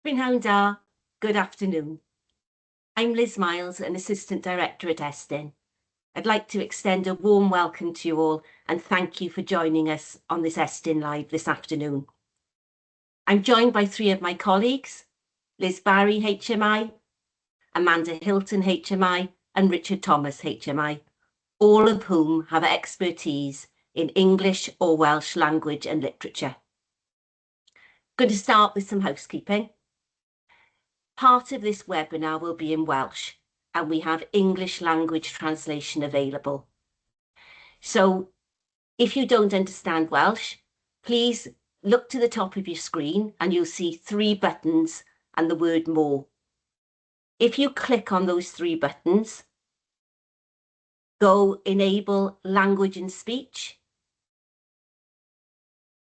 Prynhawn da, good afternoon. I'm Liz Miles, an Assistant Director at Estyn. I'd like to extend a warm welcome to you all and thank you for joining us on this Estyn Live this afternoon. I'm joined by three of my colleagues, Liz Barry, HMI, Amanda Hilton, HMI, and Richard Thomas, HMI, all of whom have expertise in English or Welsh language and literature. Going to start with some housekeeping. Part of this webinar will be in Welsh, and we have English language translation available. So if you don't understand Welsh, please look to the top of your screen and you'll see three buttons and the word more. If you click on those three buttons, go enable language and speech,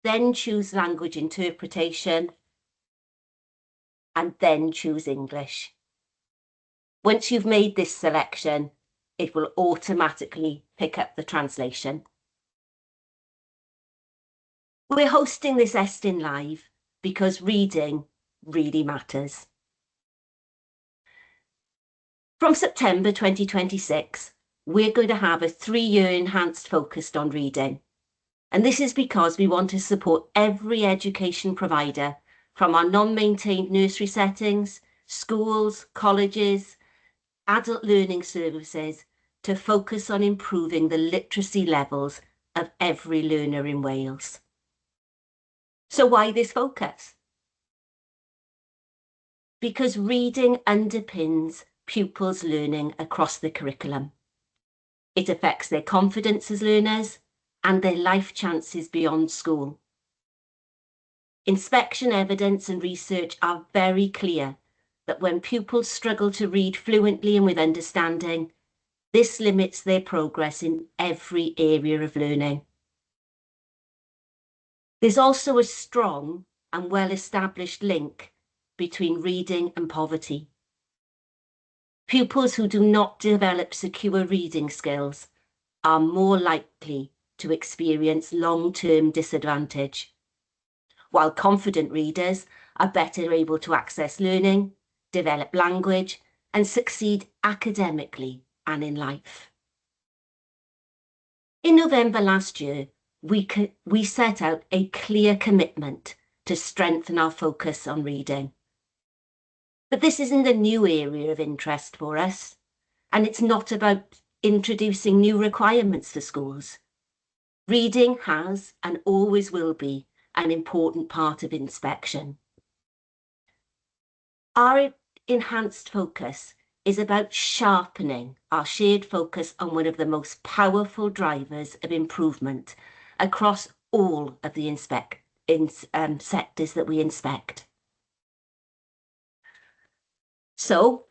then choose language interpretation, and then choose English. Once you've made this selection, it will automatically pick up the translation. We're hosting this Estyn Live because reading really matters. From September 2026, we're going to have a 3-year enhanced focus on reading. And this is because we want to support every education provider from our non-maintained nursery settings, schools, colleges, adult learning services to focus on improving the literacy levels of every learner in Wales. So why this focus? Because reading underpins pupils' learning across the curriculum. It affects their confidence as learners and their life chances beyond school. Inspection evidence and research are very clear that when pupils struggle to read fluently and with understanding, this limits their progress in every area of learning. There's also a strong and well-established link between reading and poverty. Pupils who do not develop secure reading skills are more likely to experience long-term disadvantage, while confident readers are better able to access learning, develop language, and succeed academically and in life. In November last year, we set out a clear commitment to strengthen our focus on reading. But this isn't a new area of interest for us, and it's not about introducing new requirements for schools. Reading has and always will be an important part of inspection. Our enhanced focus is about sharpening our shared focus on one of the most powerful drivers of improvement across all of the sectors that we inspect. So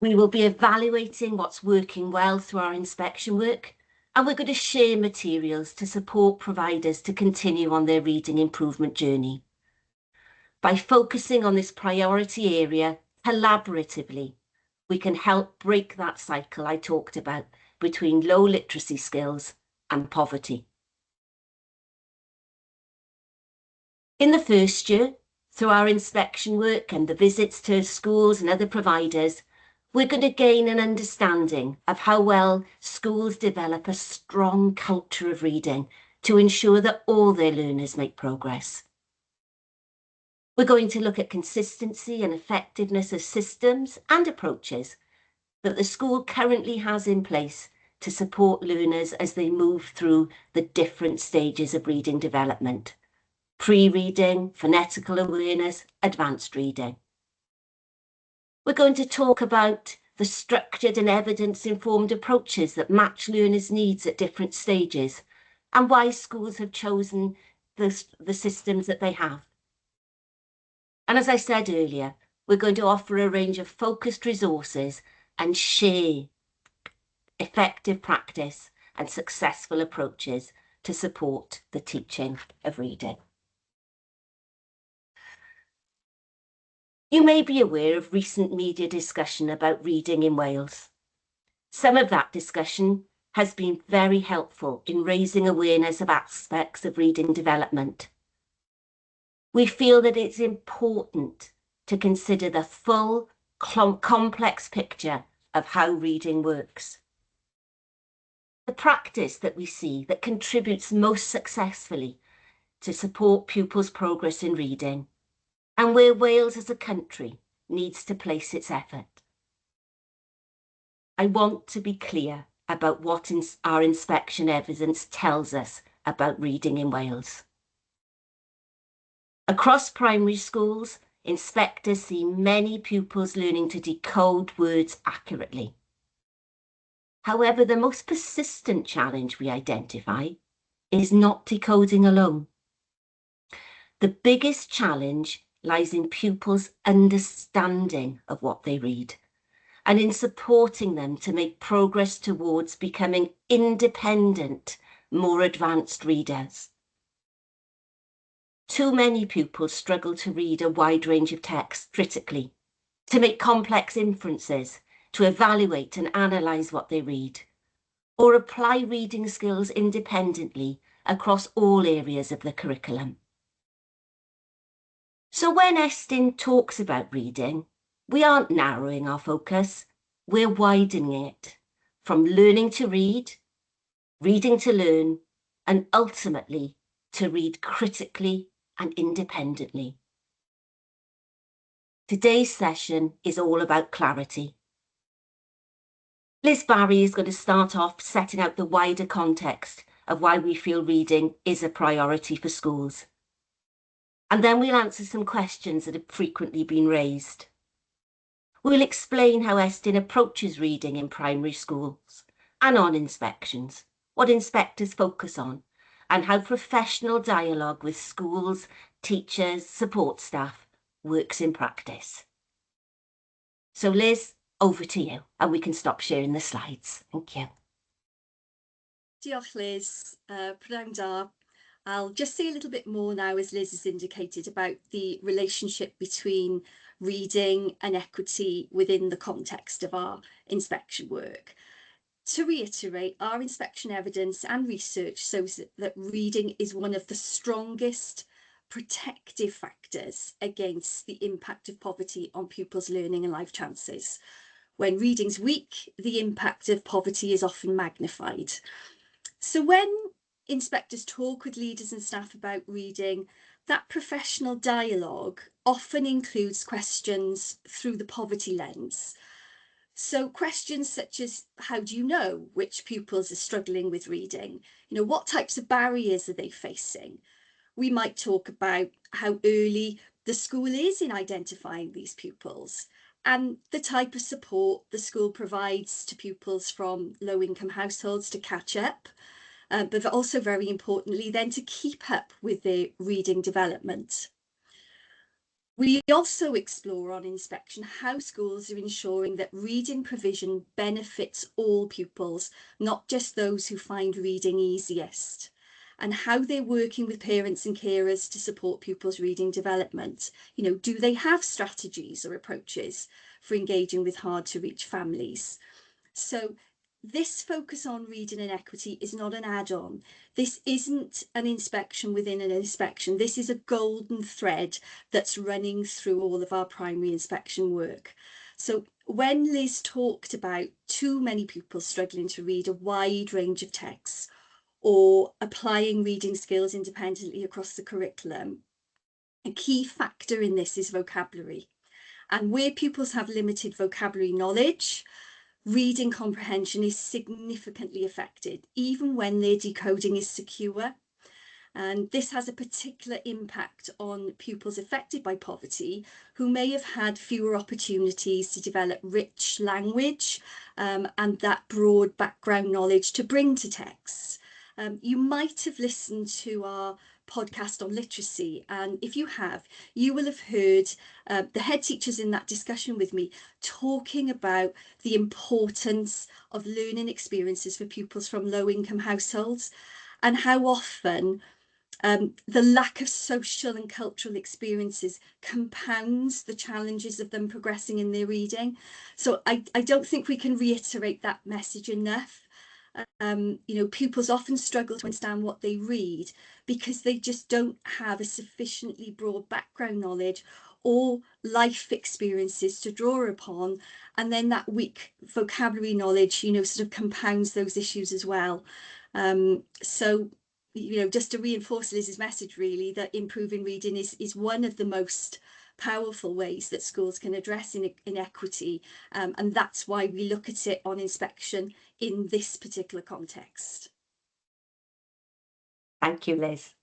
we will be evaluating what's working well through our inspection work, and we're going to share materials to support providers to continue on their reading improvement journey. By focusing on this priority area collaboratively, we can help break that cycle I talked about between low literacy skills and poverty. In the first year, through our inspection work and the visits to schools and other providers, we're going to gain an understanding of how well schools develop a strong culture of reading to ensure that all their learners make progress. We're going to look at consistency and effectiveness of systems and approaches that the school currently has in place to support learners as they move through the different stages of reading development: pre-reading, phonetical awareness, advanced reading. We're going to talk about the structured and evidence-informed approaches that match learners' needs at different stages and why schools have chosen the systems that they have. And as I said earlier, we're going to offer a range of focused resources and share effective practice and successful approaches to support the teaching of reading. You may be aware of recent media discussion about reading in Wales. Some of that discussion has been very helpful in raising awareness of aspects of reading development. We feel that it's important to consider the full, complex picture of how reading works. The practice that we see that contributes most successfully to support pupils' progress in reading, and where Wales as a country needs to place its effort. I want to be clear about what our inspection evidence tells us about reading in Wales. Across primary schools, inspectors see many pupils learning to decode words accurately. However, the most persistent challenge we identify is not decoding alone. The biggest challenge lies in pupils' understanding of what they read and in supporting them to make progress towards becoming independent, more advanced readers. Too many pupils struggle to read a wide range of texts critically, to make complex inferences, to evaluate and analyse what they read, or apply reading skills independently across all areas of the curriculum. So when Estyn talks about reading, we aren't narrowing our focus, we're widening it from learning to read, reading to learn, and ultimately to read critically and independently. Today's session is all about clarity. Liz Barry is going to start off setting out the wider context of why we feel reading is a priority for schools. And then we'll answer some questions that have frequently been raised. We'll explain how Estyn approaches reading in primary schools and on inspections, what inspectors focus on, and how professional dialogue with schools, teachers, support staff works in practice. So Liz, over to you, and we can stop sharing the slides. Thank you. Diolch Liz, prynawn da. I'll just say a little bit more now, as Liz has indicated, about the relationship between reading and equity within the context of our inspection work. To reiterate, our inspection evidence and research shows that reading is one of the strongest protective factors against the impact of poverty on pupils' learning and life chances. When reading's weak, the impact of poverty is often magnified. So when inspectors talk with leaders and staff about reading, that professional dialogue often includes questions through the poverty lens. So questions such as, how do you know which pupils are struggling with reading? You know, what types of barriers are they facing? We might talk about how early the school is in identifying these pupils and the type of support the school provides to pupils from low-income households to catch up, but also very importantly then to keep up with their reading development. We also explore on inspection how schools are ensuring that reading provision benefits all pupils, not just those who find reading easiest, and how they're working with parents and carers to support pupils' reading development. You know, do they have strategies or approaches for engaging with hard to reach families? So this focus on reading and equity is not an add-on. This isn't an inspection within an inspection. This is a golden thread that's running through all of our primary inspection work. So when Liz talked about too many pupils struggling to read a wide range of texts or applying reading skills independently across the curriculum, a key factor in this is vocabulary. And where pupils have limited vocabulary knowledge, reading comprehension is significantly affected, even when their decoding is secure. And this has a particular impact on pupils affected by poverty, who may have had fewer opportunities to develop rich language and that broad background knowledge to bring to texts. You might have listened to our podcast on literacy, and if you have, you will have heard the head teachers in that discussion with me talking about the importance of learning experiences for pupils from low-income households and how often the lack of social and cultural experiences compounds the challenges of them progressing in their reading. So I don't think we can reiterate that message enough. You know, pupils often struggle to understand what they read because they just don't have a sufficiently broad background knowledge, or life experiences to draw upon, and then that weak vocabulary knowledge, you know, sort of compounds those issues as well. So, you know, just to reinforce Liz's message, really, that improving reading is one of the most powerful ways that schools can address inequity, and that's why we look at it on inspection in this particular context. Thank you, Liz.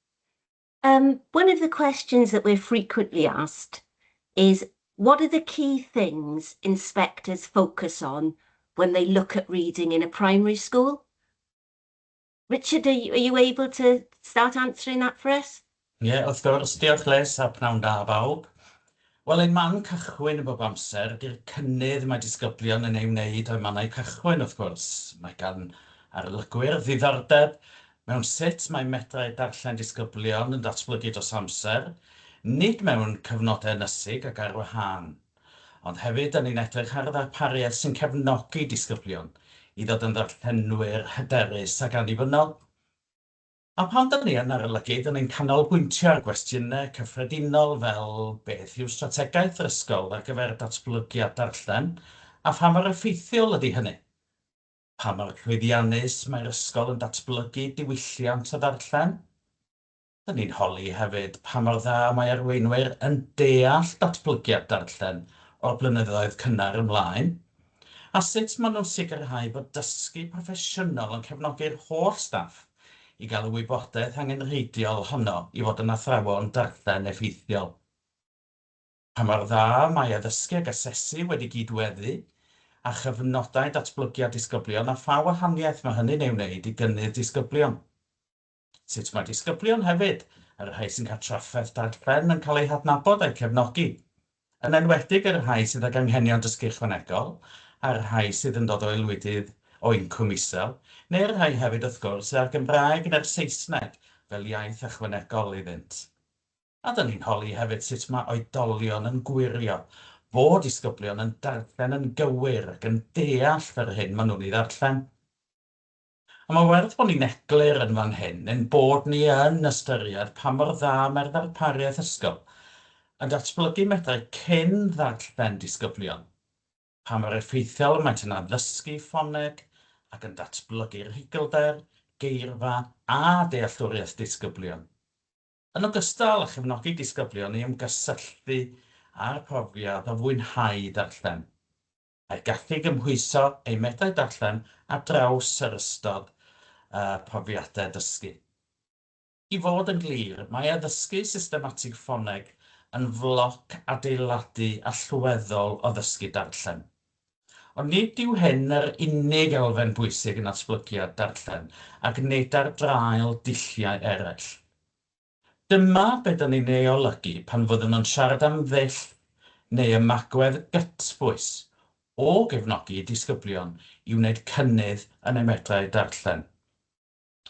One of the questions that we're frequently asked is, what are the key things inspectors focus on when they look at reading in a primary school? Richard, are you able to start answering that for us? Ie, wrth gwrs, diolch Liz, a pnawn da bawb. Wel, ein man cychwyn y bob amser ydy'r cynnydd mae disgyblion yn ei wneud o'i mannau cychwyn, wrth gwrs. Mae gan arlygwyr ddiddordeb mewn sut mae medrau darllen disgyblion yn datblygu dros amser, nid mewn cyfnodau ynysig ac ar wahân, ond hefyd yn ein edrych ar ddarpariaeth sy'n cefnogi disgyblion i ddod yn ddarllenwyr hyderus ac annibynnol. A pan dyn ni yn arolygu, dyn ni'n canolbwyntio ar gwestiynau cyffredinol fel beth yw strategaeth yr ysgol ar gyfer datblygiad darllen, a pha mor effeithiol ydy hynny. Pa mor llwyddiannus mae'r ysgol yn datblygu diwylliant o darllen. Dyn ni'n holi hefyd pa mor dda mae arweinwyr yn deall datblygiad darllen o'r blynyddoedd cynnar ymlaen, a sut maen nhw'n sicrhau bod dysgu proffesiynol yn cefnogi'r holl staff i gael y wybodaeth angenrheidiol honno i fod yn athrawon darllen effeithiol. Pa mor dda mae addysgu ag asesu wedi gydweddu a chyfnodau datblygiad disgyblion a pha wahaniaeth mae hynny'n ei wneud i gynnydd disgyblion. Sut mae disgyblion hefyd, yr rhai sy'n cael trafferth darllen, yn cael eu hadnabod a'i cefnogi, yn enwedig yr rhai sydd ag anghenion dysgu ychwanegol, a'r rhai sydd yn dod o aelwydydd o incwm isel, neu'r rhai hefyd wrth gwrs ar Gymraeg neu'r Saesneg fel iaith ychwanegol iddynt. A dyn ni'n holi hefyd sut mae oedolion yn gwirio bod disgyblion yn darllen yn gywir ac yn deall fer hyn maen nhw'n ei ddarllen. A mae werth bod ni'n eglur yn fan hyn yn bod ni yn ystyried pa mor dda mae'r ddarpariaeth ysgol yn datblygu medrau cyn ddarllen disgyblion, pa mor effeithiol maent yn addysgu ffoneg ac yn datblygu'r higilder, geirfa a dealltwriaeth disgyblion. Yn ogystal â chefnogi disgyblion i ymgysylltu a'r profiad o fwynhau darllen, a'i gallu gymhwyso eu medrau darllen ar draws yr ystod profiadau dysgu. I fod yn glir, mae addysgu systematig ffoneg yn floc adeiladu allweddol o ddysgu darllen. Ond nid yw hyn yr unig elfen bwysig yn datblygiad darllen ac nid ar draul dulliau eraill. Dyma be dyn ni'n ei olygu pan fyddwn nhw'n siarad am ddull neu ymagwedd gytbwys o gefnogi disgyblion i wneud cynnydd yn eu medrau darllen.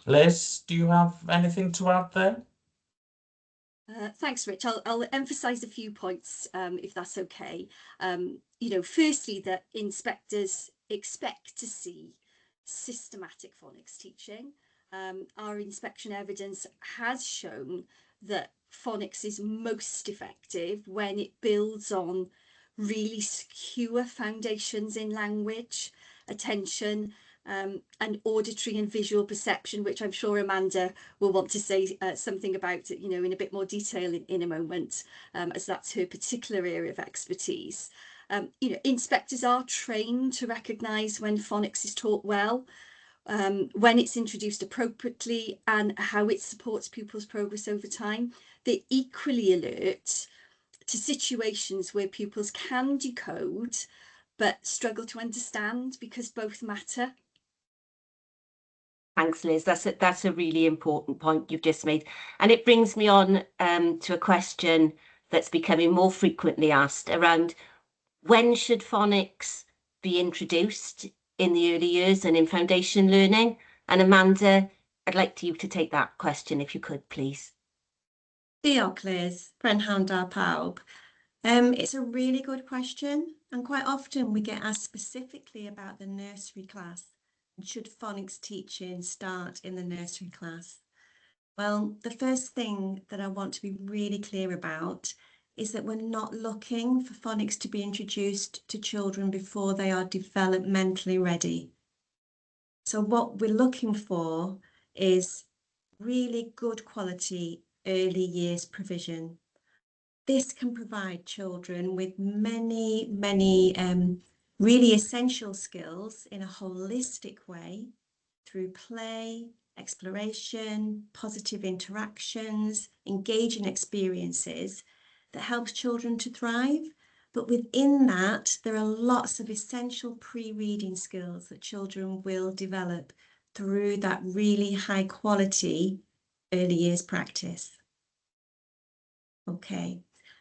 Liz, do you have anything to add there? Thanks, Rich. I'll emphasise a few points, if that's okay. You know, firstly, that inspectors expect to see systematic phonics teaching. Our inspection evidence has shown that phonics is most effective when it builds on really secure foundations in language, attention, and auditory and visual perception, which I'm sure Amanda will want to say something about, you know, in a bit more detail in a moment, as that's her particular area of expertise. You know, inspectors are trained to recognise when phonics is taught well, when it's introduced appropriately, and how it supports pupils' progress over time. They're equally alert to situations where pupils can decode but struggle to understand, because both matter. Thanks, Liz. That's a really important point you've just made. And it brings me on to a question that's becoming more frequently asked around when should phonics be introduced in the early years and in foundation learning? And Amanda, I'd like you to take that question if you could, please. Diolch, Liz. Prenhawn da pawb. It's a really good question, and quite often we get asked specifically about the nursery class. Should phonics teaching start in the nursery class? Well, the first thing that I want to be really clear about is that we're not looking for phonics to be introduced to children before they are developmentally ready. So what we're looking for is really good quality early years provision. This can provide children with many really essential skills in a holistic way through play, exploration, positive interactions, engaging experiences that helps children to thrive. But within that, there are lots of essential pre-reading skills that children will develop through that really high quality early years practice. Okay,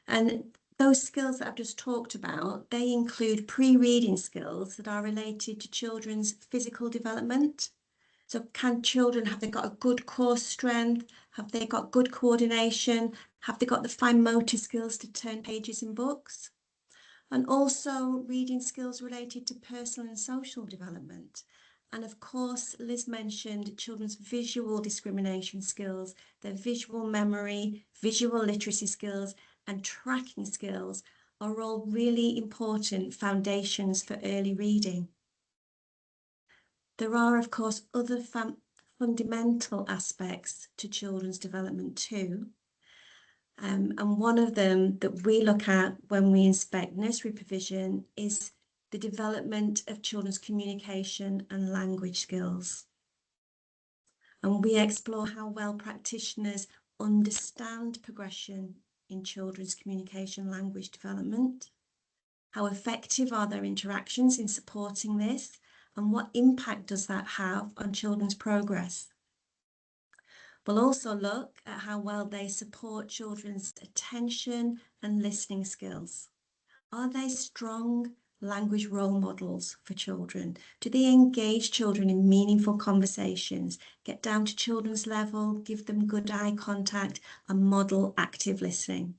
and those skills that I've just talked about, they include pre-reading skills that are related to children's physical development. So have they got a good core strength? Have they got good coordination? Have they got the fine motor skills to turn pages in books? And also reading skills related to personal and social development. And of course, Liz mentioned children's visual discrimination skills, their visual memory, visual literacy skills, and tracking skills are all really important foundations for early reading. There are, of course, other fundamental aspects to children's development too. And one of them that we look at when we inspect nursery provision is the development of children's communication and language skills. And we explore how well practitioners understand progression in children's communication language development, how effective are their interactions in supporting this, and what impact does that have on children's progress. We'll also look at how well they support children's attention and listening skills. Are they strong language role models for children? Do they engage children in meaningful conversations, get down to children's level, give them good eye contact, and model active listening?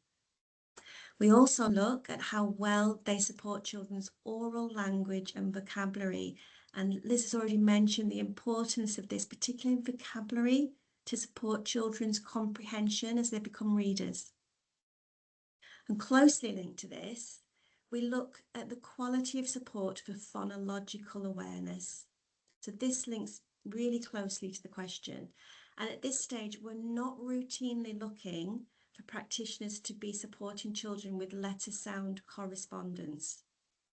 We also look at how well they support children's oral language and vocabulary. And Liz has already mentioned the importance of this, particularly in vocabulary, to support children's comprehension as they become readers. And closely linked to this, we look at the quality of support for phonological awareness. So this links really closely to the question. And at this stage, we're not routinely looking for practitioners to be supporting children with letter sound correspondence,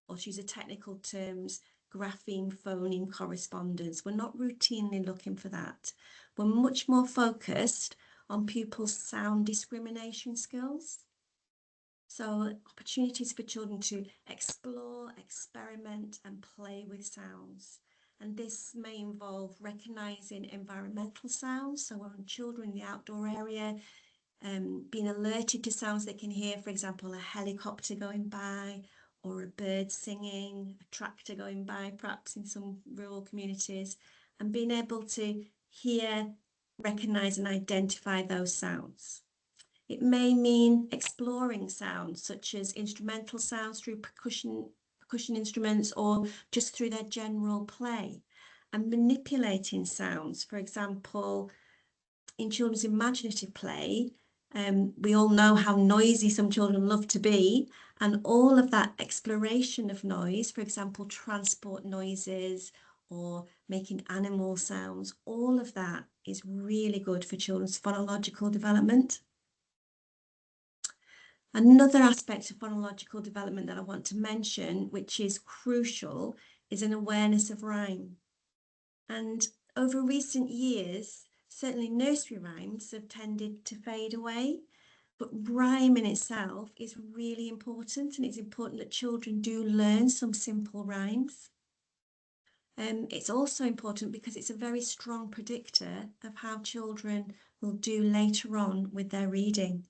or to use the technical terms, grapheme phoneme correspondence. We're not routinely looking for that. We're much more focused on pupils' sound discrimination skills. So opportunities for children to explore, experiment and play with sounds. And this may involve recognising environmental sounds. So when children in the outdoor area being alerted to sounds they can hear, for example, a helicopter going by or a bird singing, a tractor going by, perhaps in some rural communities, and being able to hear, recognise and identify those sounds. It may mean exploring sounds such as instrumental sounds through percussion instruments or just through their general play, and manipulating sounds, for example, in children's imaginative play. We all know how noisy some children love to be, and all of that exploration of noise, for example, transport noises or making animal sounds, all of that is really good for children's phonological development. Another aspect of phonological development that I want to mention, which is crucial, is an awareness of rhyme. And over recent years, certainly nursery rhymes have tended to fade away, but rhyme in itself is really important, and it's important that children do learn some simple rhymes. It's also important because it's a very strong predictor of how children will do later on with their reading.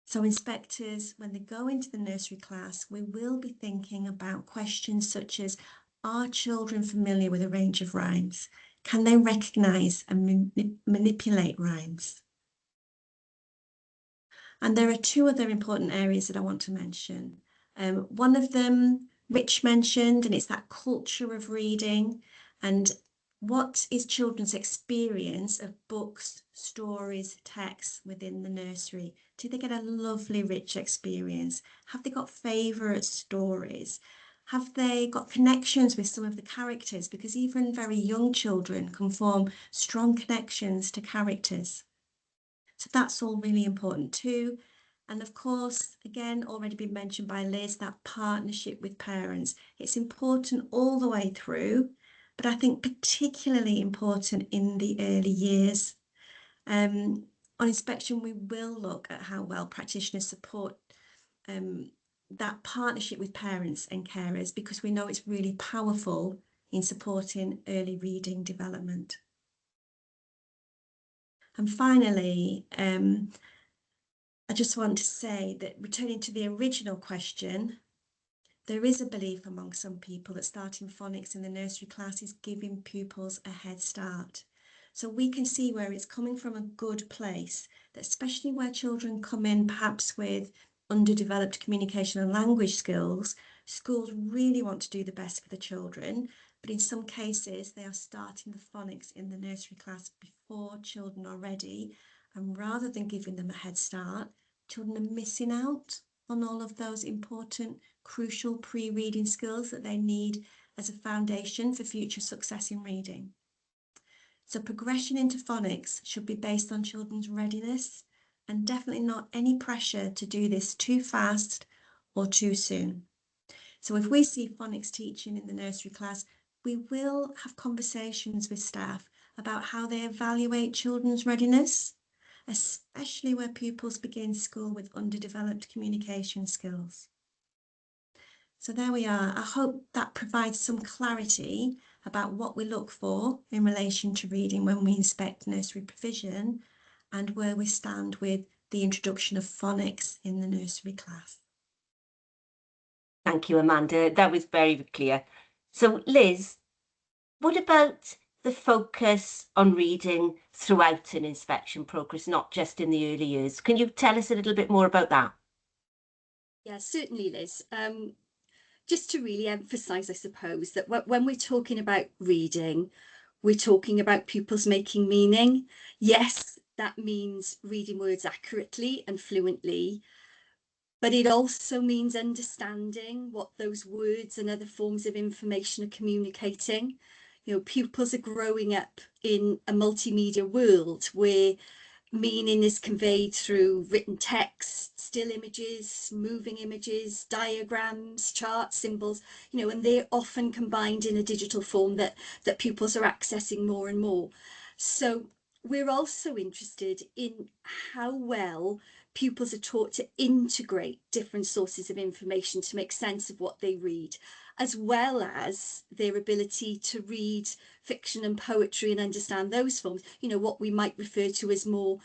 So inspectors, when they go into the nursery class, we will be thinking about questions such as, are children familiar with a range of rhymes? Can they recognise and manipulate rhymes? And there are two other important areas that I want to mention. One of them, Rich mentioned, and it's that culture of reading. And What is children's experience of books, stories, texts within the nursery? Do they get a lovely, rich experience? Have they got favourite stories? Have they got connections with some of the characters? Because even very young children can form strong connections to characters. So that's all really important too. And of course, again, already been mentioned by Liz, that partnership with parents. It's important all the way through, but I think particularly important in the early years. On inspection, we will look at how well practitioners support that partnership with parents and carers, because we know it's really powerful in supporting early reading development. And finally, I just want to say that, returning to the original question, there is a belief among some people that starting phonics in the nursery class is giving pupils a head start. So we can see where it's coming from a good place, that especially where children come in perhaps with underdeveloped communication and language skills, schools really want to do the best for the children, but in some cases they are starting the phonics in the nursery class before children are ready, and rather than giving them a head start, children are missing out on all of those important, crucial pre-reading skills that they need as a foundation for future success in reading. So progression into phonics should be based on children's readiness, and definitely not any pressure to do this too fast or too soon. So if we see phonics teaching in the nursery class, we will have conversations with staff about how they evaluate children's readiness, especially where pupils begin school with underdeveloped communication skills. So there we are. I hope that provides some clarity about what we look for in relation to reading when we inspect nursery provision, and where we stand with the introduction of phonics in the nursery class. Thank you, Amanda. That was very clear. So, Liz, what about the focus on reading throughout an inspection progress, not just in the early years? Can you tell us a little bit more about that? Yeah, certainly, Liz. Just to really emphasise, I suppose, that when we're talking about reading, we're talking about pupils making meaning. Yes, that means reading words accurately and fluently, but it also means understanding what those words and other forms of information are communicating. You know, pupils are growing up in a multimedia world where meaning is conveyed through written text, still images, moving images, diagrams, charts, symbols, you know, and they're often combined in a digital form that pupils are accessing more and more. So we're also interested in how well pupils are taught to integrate different sources of information to make sense of what they read, as well as their ability to read fiction and poetry and understand those forms, you know, what we might refer to as more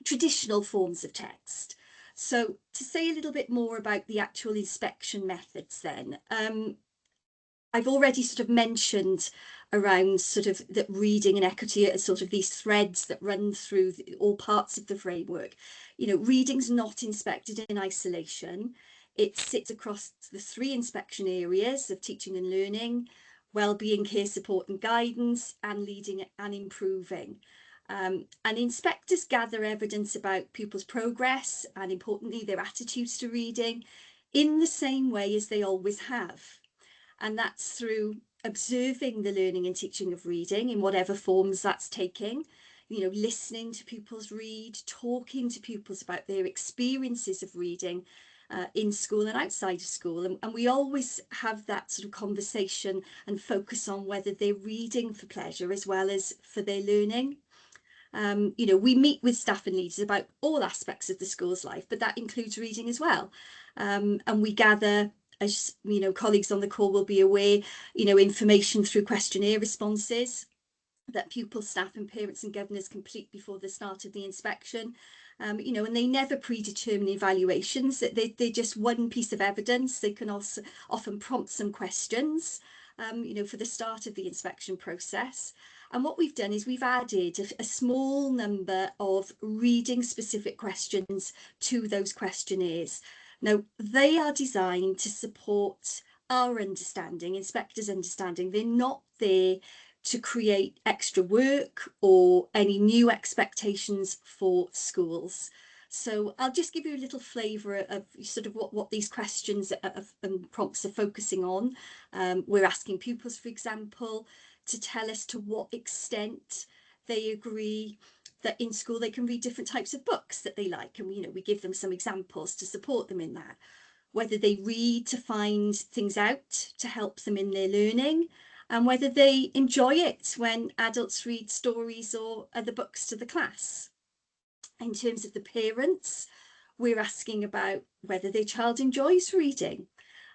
traditional forms of text. So to say a little bit more about the actual inspection methods then, I've already sort of mentioned around sort of that reading and equity are sort of these threads that run through all parts of the framework. You know, reading's not inspected in isolation. It sits across the 3 inspection areas of teaching and learning, wellbeing, care, support and guidance, and leading and improving. And inspectors gather evidence about pupils' progress and, importantly, their attitudes to reading in the same way as they always have. And that's through observing the learning and teaching of reading in whatever forms that's taking, you know, listening to pupils read, talking to pupils about their experiences of reading in school and outside of school. And we always have that sort of conversation and focus on whether they're reading for pleasure as well as for their learning. You know, we meet with staff and leaders about all aspects of the school's life, but that includes reading as well. And we gather, as you know, colleagues on the call will be aware, you know, information through questionnaire responses that pupils, staff and parents and governors complete before the start of the inspection. You know, and they never predetermine evaluations. They're just one piece of evidence. They can also often prompt some questions, you know, for the start of the inspection process. And what we've done is we've added a small number of reading specific questions to those questionnaires. Now, they are designed to support our understanding, inspectors' understanding. They're not there to create extra work or any new expectations for schools. So I'll just give you a little flavour of sort of what these questions and prompts are focusing on. We're asking pupils, for example, to tell us to what extent they agree that in school they can read different types of books that they like, and we give them some examples to support them in that. Whether they read to find things out to help them in their learning, and whether they enjoy it when adults read stories or other books to the class. In terms of the parents, we're asking about whether their child enjoys reading,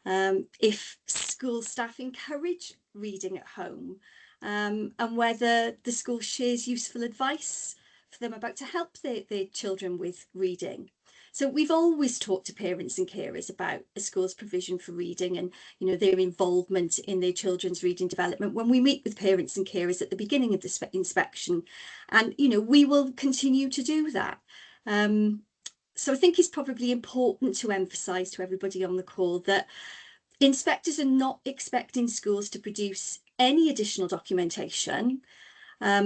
if school staff encourage reading at home, and whether the school shares useful advice for them about to help their children with reading. So we've always talked to parents and carers about a school's provision for reading and their involvement in their children's reading development when we meet with parents and carers at the beginning of the inspection, and we will continue to do that. So I think it's probably important to emphasise to everybody on the call that inspectors are not expecting schools to produce any additional documentation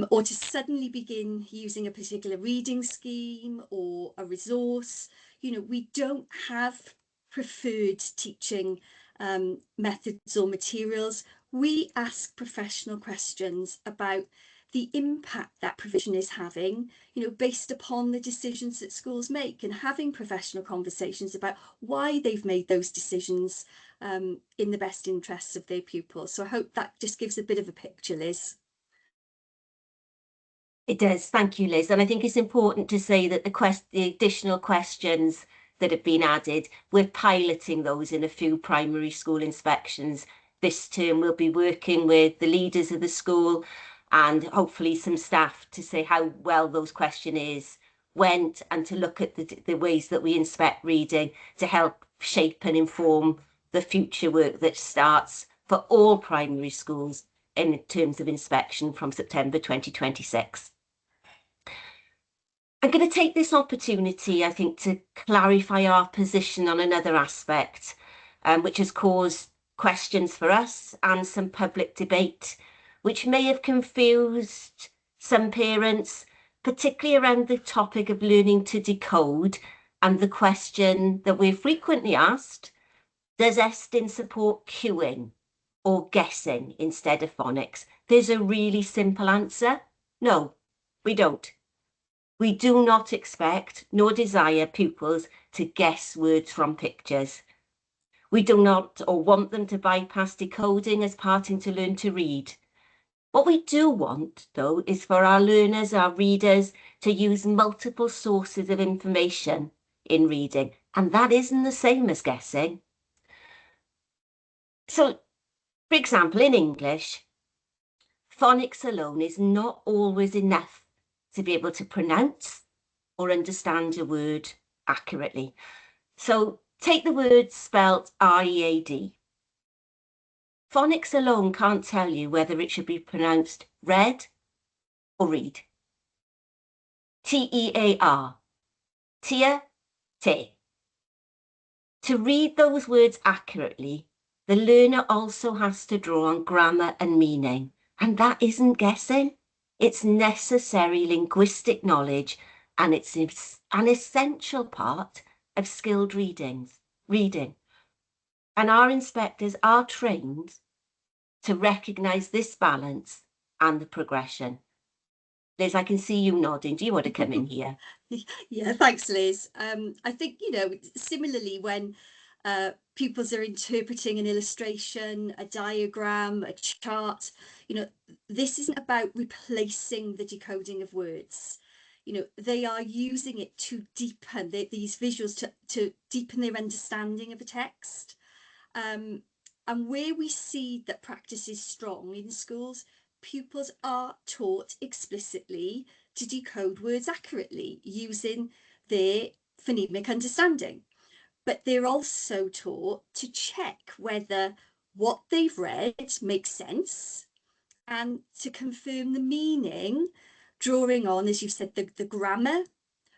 or to suddenly begin using a particular reading scheme or a resource. We don't have preferred teaching methods or materials. We ask professional questions about the impact that provision is having, based upon the decisions that schools make, and having professional conversations about why they've made those decisions in the best interests of their pupils. So I hope that just gives a bit of a picture, Liz. It does. Thank you, Liz. And I think it's important to say that the additional questions that have been added, we're piloting those in a few primary school inspections this term. We'll be working with the leaders of the school and hopefully some staff to say how well those questionnaires went, and to look at the ways that we inspect reading to help shape and inform the future work that starts for all primary schools in terms of inspection from September 2026. I'm going to take this opportunity, I think, to clarify our position on another aspect, which has caused questions for us and some public debate, which may have confused some parents, particularly around the topic of learning to decode, and the question that we're frequently asked: does Estyn support cueing or guessing instead of phonics? There's a really simple answer. No, we don't. We do not expect nor desire pupils to guess words from pictures. We do not or want them to bypass decoding as parting to learn to read. What we do want, though, is for our learners, our readers, to use multiple sources of information in reading, and that isn't the same as guessing. So, for example, in English, phonics alone is not always enough to be able to pronounce or understand a word accurately. So take the word spelt R-E-A-D. Phonics alone can't tell you whether it should be pronounced read or read. T-E-A-R, tia, te. To read those words accurately, the learner also has to draw on grammar and meaning, and that isn't guessing. It's necessary linguistic knowledge, and it's an essential part of skilled reading. And our inspectors are trained to recognise this balance and the progression. Liz, I can see you nodding. Do you want to come in here? Yeah, thanks, Liz. I think, similarly, when pupils are interpreting an illustration, a diagram, a chart, this isn't about replacing the decoding of words. They are using it to deepen these visuals to deepen their understanding of a text. And where we see that practice is strong in schools, pupils are taught explicitly to decode words accurately using their phonemic understanding. But they're also taught to check whether what they've read makes sense, and to confirm the meaning, drawing on, as you said, the grammar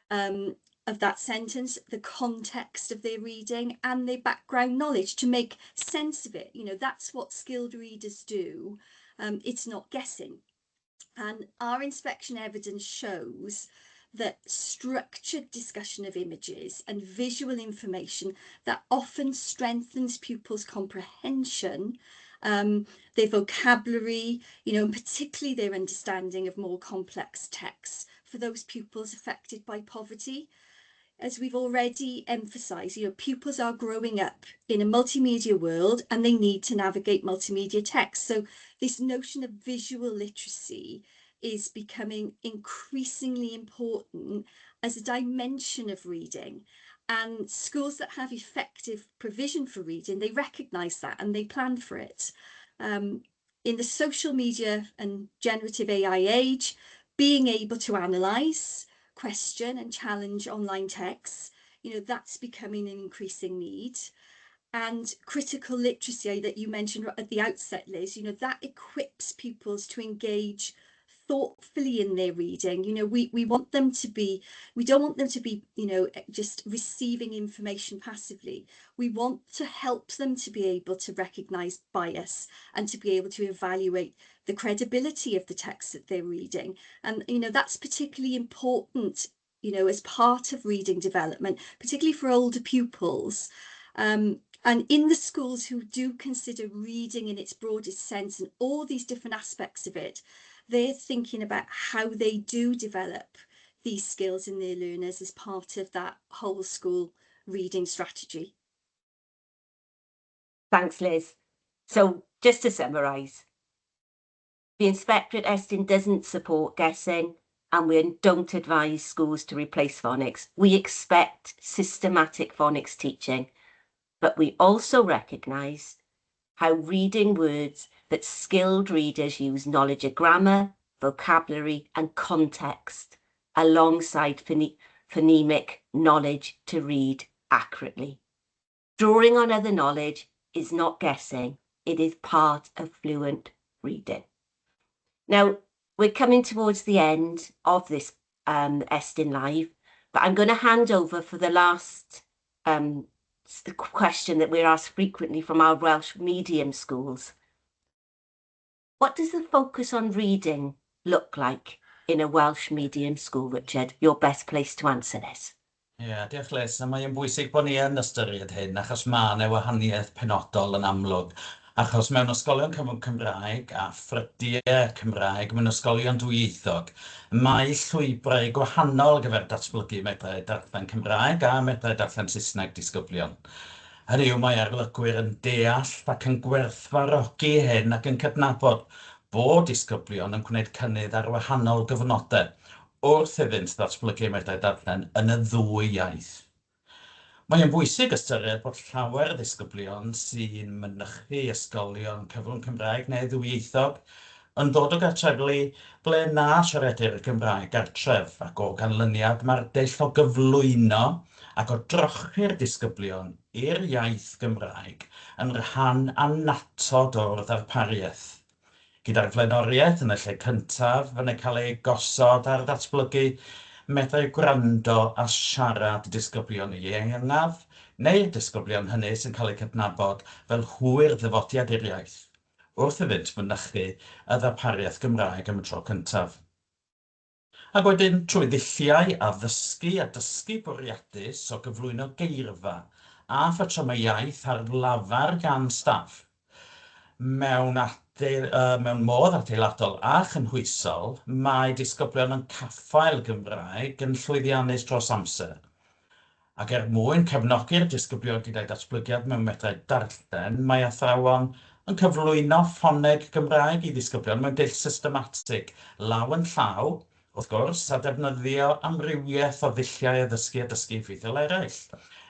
of that sentence, the context of their reading, and their background knowledge to make sense of it. That's what skilled readers do. It's not guessing. And our inspection evidence shows that structured discussion of images and visual information that often strengthens pupils' comprehension, their vocabulary, and particularly their understanding of more complex texts for those pupils affected by poverty. As we've already emphasised, pupils are growing up in a multimedia world and they need to navigate multimedia text. So this notion of visual literacy is becoming increasingly important as a dimension of reading. And schools that have effective provision for reading, they recognise that and they plan for it. In the social media and generative AI age, being able to analyse, question and challenge online texts, that's becoming an increasing need. And critical literacy that you mentioned at the outset, Liz, that equips pupils to engage thoughtfully in their reading. We want them to be, we don't want them to be, just receiving information passively. We want to help them to be able to recognise bias and to be able to evaluate the credibility of the text that they're reading. And, that's particularly important, as part of reading development, particularly for older pupils. And in the schools who do consider reading in its broadest sense and all these different aspects of it, they're thinking about how they do develop these skills in their learners as part of that whole school reading strategy. Thanks, Liz. So just to summarise, the inspector at Estyn doesn't support guessing, and we don't advise schools to replace phonics. We expect systematic phonics teaching, but we also recognise how reading words that skilled readers use knowledge of grammar, vocabulary and context alongside phonemic knowledge to read accurately. Drawing on other knowledge is not guessing, it is part of fluent reading. Now, we're coming towards the end of this Estyn Live, but I'm going to hand over for the last the question that we're asked frequently from our Welsh medium schools. What does the focus on reading look like in a Welsh medium school, Richard? You're best placed to answer this. Diolch Liz. Mae'n bwysig bod ni yn ystyried hyn, achos mae yna wahaniaeth penodol yn amlwg. Achos mewn ysgolion cyfrwng Cymraeg a ffrydiau Cymraeg, mewn ysgolion dwyieithog, mae llwybrau gwahanol gyfer datblygu medrai darllen Cymraeg a medrai darllen Saesneg disgyblion. Hynny yw, mae arlygwyr yn deall ac yn gwerthfawrogi hyn ac yn cydnabod bod disgyblion yn gwneud cynnydd ar wahanol gyfnodau wrth iddynt ddatblygu medrai darllen yn y ddwy iaith. Mae'n bwysig ystyried bod llawer o ddisgyblion sy'n mynychu ysgolion cyfrwng Cymraeg neu ddwyieithog yn dod o gartreflu ble na siaredir y Gymraeg gartref ac o ganlyniad mae'r dull o gyflwyno ac o drochi'r disgyblion i'r iaith Gymraeg yn rhan annatod o'r ddarpariaeth. Gyda'r flaenoriaeth yn y lle cyntaf yn cael ei gosod ar ddatblygu meddai gwrando a siarad disgyblion ieuangaf neu'r disgyblion hynny sy'n cael eu cydnabod fel hwyr ddyfodiad i'r iaith, wrth iddynt mynychu y ddarpariaeth Gymraeg am y tro cyntaf. Ac wedyn trwy ddulliau a dysgu bwriadus o gyflwyno geirfa a phatrymau iaith ar lafar gan staff, mewn modd adeiladol a chynhwysol, mae disgyblion yn caffael Gymraeg yn llwyddiannus dros amser. Ac mwyn cefnogi'r disgyblion gyda'i datblygiad mewn medrau darllen, mae athrawon yn cyflwyno ffoneg Gymraeg i ddisgyblion mewn dull systematig, law yn llaw, wrth gwrs, a defnyddio amrywiaeth o ddulliau addysgu a dysgu ffeithiol eraill.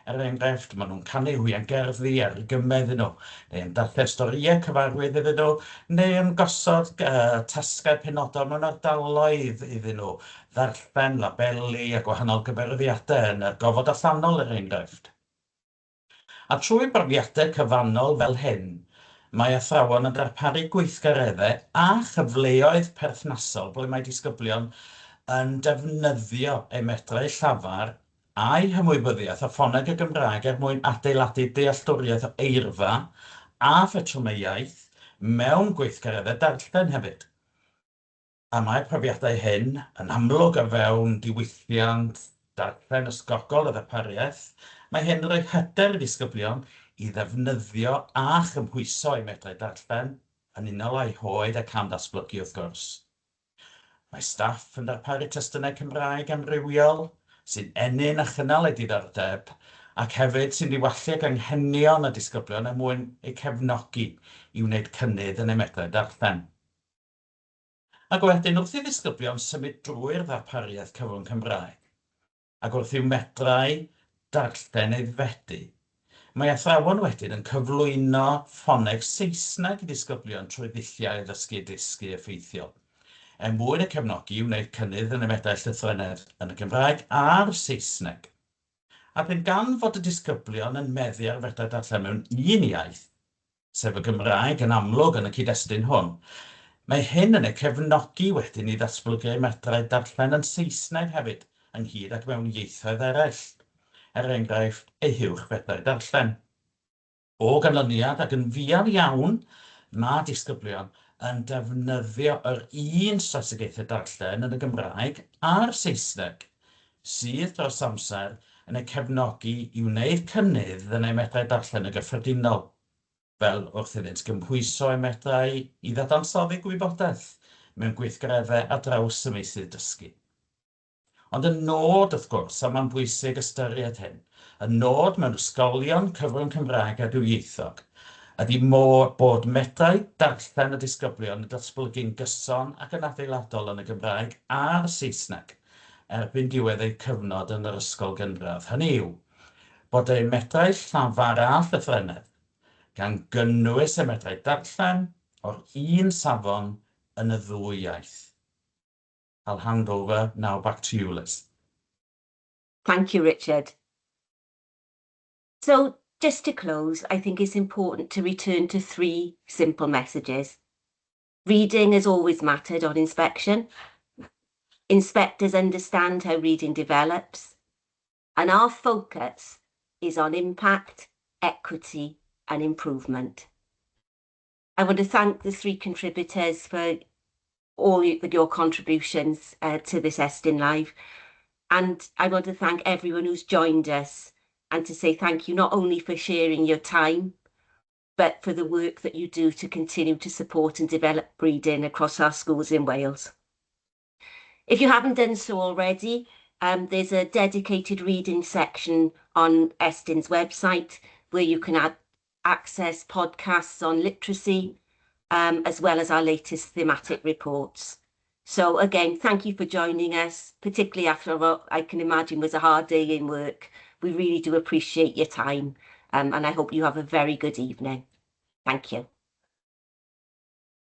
Enghraifft, maen nhw'n canu hwian gerddi ar eu gymed iddyn nhw, neu yn darllen storïau cyfarwydd iddyn nhw, neu yn gosod tasgau penodol mewn ardaloedd iddyn nhw, ddarllen labeli a gwahanol gyfarwyddiadau yn y gofod allanol enghraifft. A trwy brofiadau cyfannol fel hyn, mae athrawon yn darparu gweithgareddau a chyfleoedd perthnasol ble mae disgyblion yn defnyddio eu medrau llafar a'i hymwybyddiaeth o ffoneg y Gymraeg mwyn adeiladu dealltwriaeth o eirfa a phatrymau iaith mewn gweithgareddau darllen hefyd. A mae'r profiadau hyn yn amlwg o fewn diwylliant darllen ysgogol y ddarpariaeth. Mae hyn yn rhoi hyder i disgyblion i ddefnyddio a chymhwyso eu medrau darllen yn unol â'i hoed ac am ddatblygu wrth gwrs. Mae staff yn darparu testunau Cymraeg amrywiol sy'n enyn a chynnal eu diddordeb ac hefyd sy'n diwallu ag anghenion y disgyblion er mwyn eu cefnogi i wneud cynnydd yn eu medrau darllen. Ac wedyn wrth i ddisgyblion symud drwy'r ddarpariaeth cyfrwng Cymraeg, ac wrth i'w medrau darllen aeddfedu, mae athrawon wedyn yn cyflwyno ffoneg Saesneg i ddisgyblion trwy ddulliau ddysgu dysgu effeithiol, mwyn y cefnogi i wneud cynnydd yn y medrau llythrennedd yn y Gymraeg a'r Saesneg. Ac yn gan fod y disgyblion yn meddu ar fedrau darllen mewn un iaith, sef y Gymraeg yn amlwg yn y cyd-destun hwn, mae hyn yn eu cefnogi wedyn i ddatblygu medrau darllen yn Saesneg hefyd, ynghyd ac mewn ieithoedd eraill, enghraifft eu uwch fedrau darllen. O ganlyniad ac yn fuan iawn, mae disgyblion yn defnyddio yr un strategaethau darllen yn y Gymraeg a'r Saesneg, sydd dros amser yn eu cefnogi i wneud cynnydd yn eu medrau darllen y gyffredinol, fel wrth iddynt gymhwyso eu medrau i ddadansoddi gwybodaeth mewn gweithgareddau ar draws y meysydd dysgu. Ond y nod, wrth gwrs, a mae'n bwysig ystyried hyn, y nod mewn ysgolion cyfrwng Cymraeg a dwyieithog, ydy bod medrau darllen y disgyblion yn datblygu'n gyson ac yn adeiladol yn y Gymraeg a'r Saesneg, erbyn diwedd eu cyfnod yn yr ysgol gynradd. Hynny yw, bod eu medrau llafar a llythrennedd gan gynnwys y medrau darllen o'r un safon yn y ddwy iaith. I'll hand over now back to you, Liz. Thank you, Richard. So, just to close, I think it's important to return to 3 simple messages. Reading has always mattered on inspection. Inspectors understand how reading develops, and our focus is on impact, equity, and improvement. I want to thank the 3 contributors for all your contributions to this Estyn Live, and I want to thank everyone who's joined us and to say thank you not only for sharing your time, but for the work that you do to continue to support and develop reading across our schools in Wales. If you haven't done so already, there's a dedicated reading section on Estyn's website where you can access podcasts on literacy, as well as our latest thematic reports. So again, thank you for joining us, particularly after what I can imagine was a hard day in work. We really do appreciate your time, and I hope you have a very good evening. Thank you.